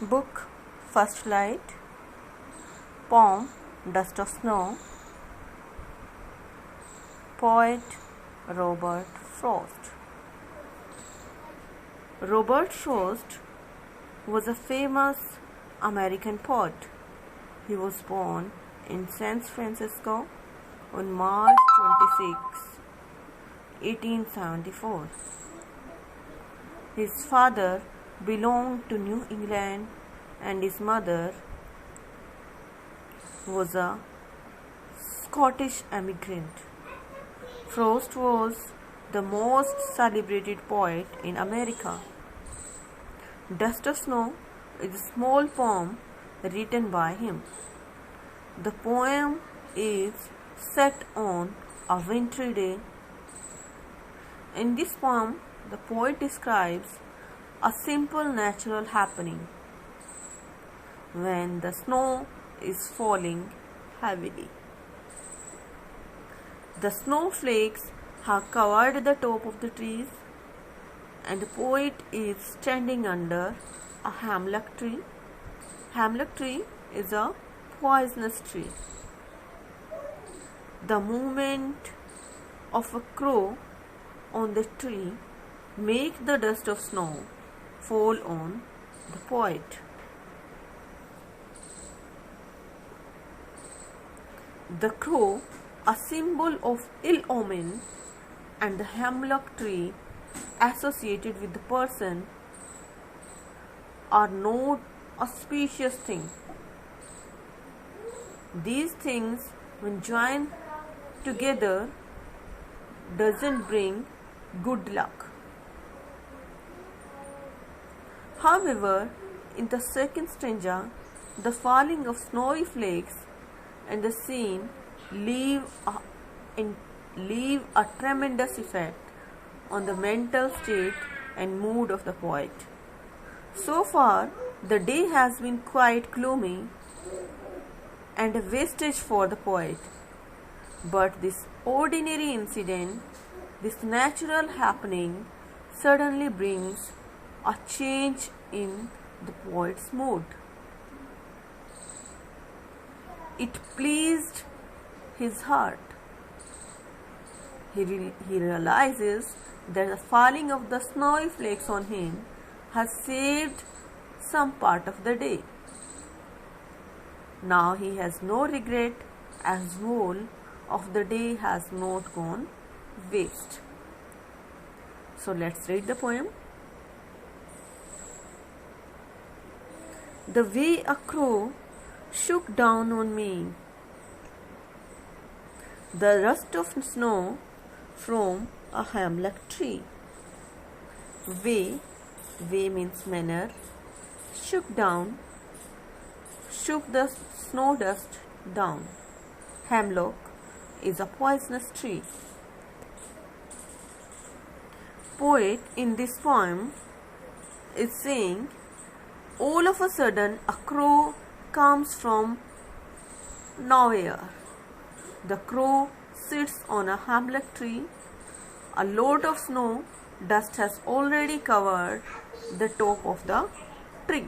Book First Light, Poem Dust of Snow, Poet Robert Frost. Robert Frost was a famous American poet. He was born in San Francisco on March 26, 1874. His father belonged to New England and his mother was a Scottish immigrant. Frost was the most celebrated poet in America. Dust of Snow is a small poem written by him. The poem is set on a wintry day. In this poem, the poet describes a simple natural happening when the snow is falling heavily. The snowflakes have covered the top of the trees, and the poet is standing under a hemlock tree. Hemlock tree is a poisonous tree. The movement of a crow on the tree makes the dust of snow fall on the poet. The crow, a symbol of ill omen, and the hemlock tree associated with the person are not auspicious things. These things, when joined together, doesn't bring good luck. However, in the second stanza, the falling of snowy flakes and the scene leave a tremendous effect on the mental state and mood of the poet. So far, the day has been quite gloomy and a wastage for the poet. But this ordinary incident, this natural happening, suddenly brings a change in the poet's mood. It pleased his heart. He realizes that the falling of the snowy flakes on him has saved some part of the day. Now he has no regret, as whole of the day has not gone waste. So let's read the poem. The way a crow shook down on me, the rust of snow from a hemlock tree. Way means manner. Shook the snow dust down. Hemlock is a poisonous tree. Poet in this poem is saying, all of a sudden a crow comes from nowhere. The crow sits on a hemlock tree. A lot of snow dust has already covered the top of the tree.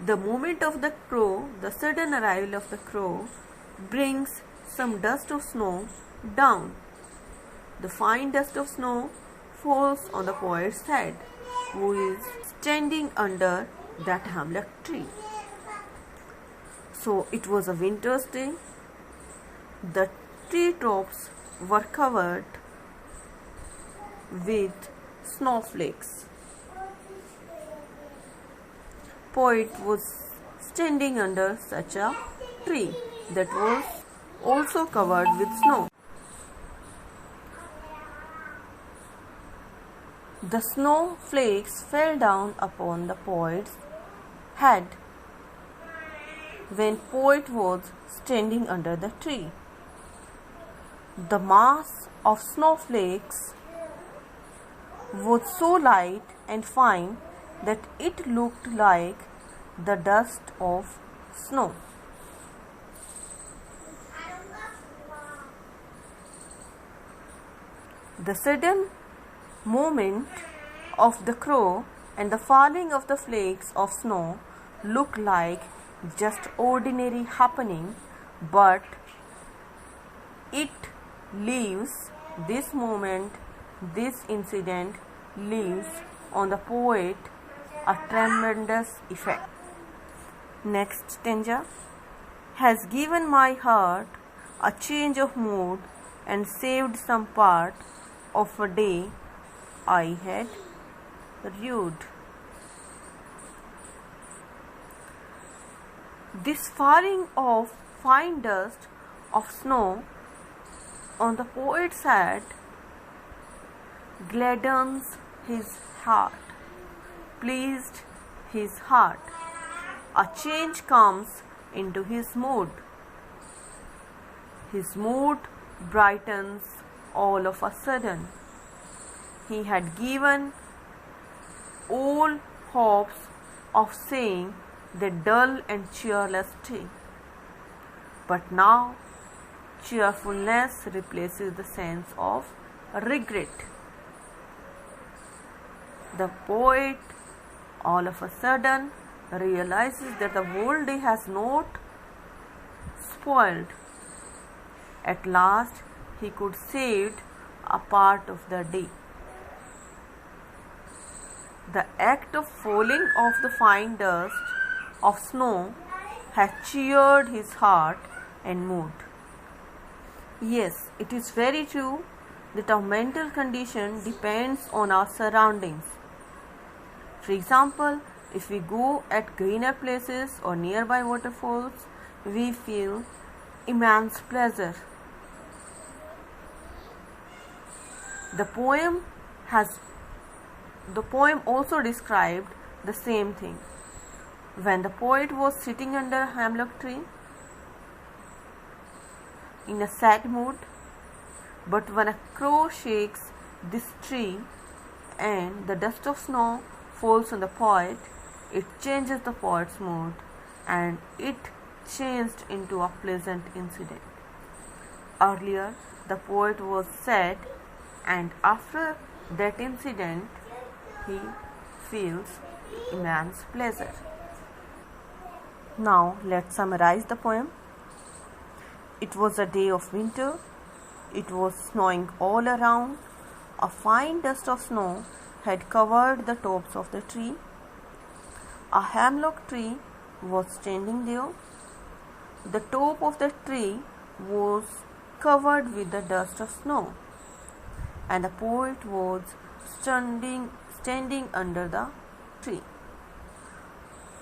The movement of the crow, the sudden arrival of the crow, brings some dust of snow down. The fine dust of snow falls on the poet's head, who is standing under that hemlock tree. So it was a winter's day. The tree tops were covered with snowflakes. Poet was standing under such a tree that was also covered with snow. The snowflakes fell down upon the poet's head when poet was standing under the tree. The mass of snowflakes was so light and fine that it looked like the dust of snow. The sudden movement of the crow and the falling of the flakes of snow look like just ordinary happening, but it leaves this moment, this incident leaves on the poet a tremendous effect. Next stanza. Has given my heart a change of mood and saved some part of a day I had rued. This falling of fine dust of snow on the poet's head gladdens his heart, pleased his heart. A change comes into his mood. His mood brightens all of a sudden. He had given all hopes of seeing the dull and cheerless day, but now cheerfulness replaces the sense of regret. The poet all of a sudden realizes that the whole day has not spoiled. At last he could save a part of the day. The act of falling of the fine dust of snow has cheered his heart and mood. Yes, it is very true that our mental condition depends on our surroundings. For example, if we go at greener places or nearby waterfalls, we feel immense pleasure. The poem also described the same thing. When the poet was sitting under a hemlock tree in a sad mood, but when a crow shakes this tree and the dust of snow falls on the poet, it changes the poet's mood, and it changed into a pleasant incident. Earlier, the poet was sad, and after that incident, he feels immense pleasure. Now, let's summarize the poem. It was a day of winter. It was snowing all around. A fine dust of snow had covered the tops of the tree. A hemlock tree was standing there. The top of the tree was covered with the dust of snow, and the poet was standing under the tree.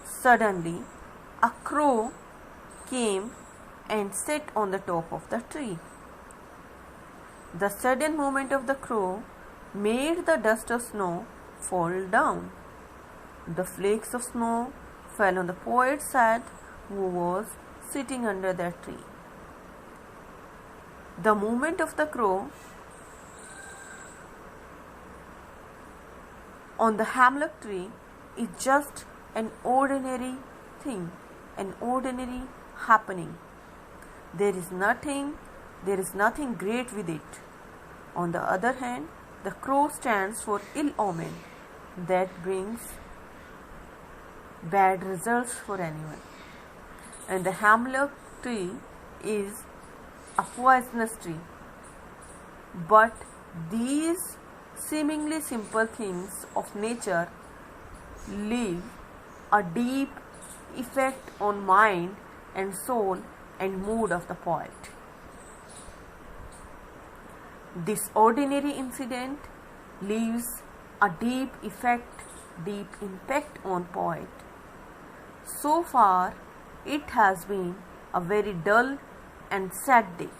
Suddenly, a crow came and sat on the top of the tree. The sudden movement of the crow made the dust of snow fall down. The flakes of snow fell on the poet's head, who was sitting under that tree. The movement of the crow on the hemlock tree is just an ordinary thing, an ordinary happening. There is nothing great with it. On the other hand, the crow stands for ill omen that brings bad results for anyone, and the hemlock tree is a poisonous tree. But these seemingly simple things of nature leave a deep effect on mind and soul and mood of the poet. This ordinary incident leaves a deep impact on poet. So far, it has been a very dull and sad day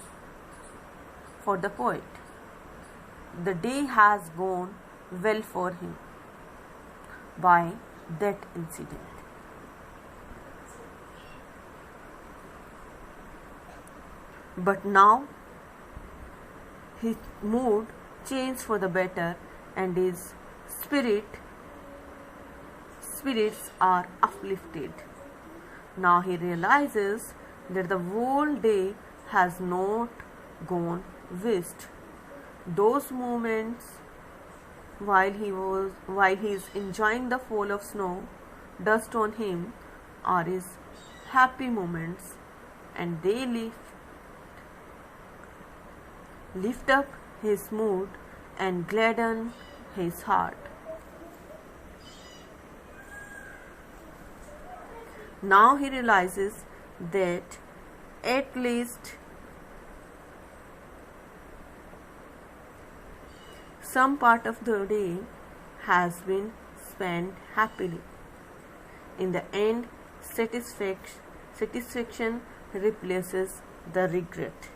for the poet. The day has gone well for him by that incident. But now his mood changed for the better, and his spirits are uplifted. Now he realizes that the whole day has not gone waste. Those moments while he is enjoying the fall of snow, dust on him, are his happy moments, and they lift up his mood and gladden his heart. Now he realizes that at least some part of the day has been spent happily. In the end, satisfaction replaces the regret.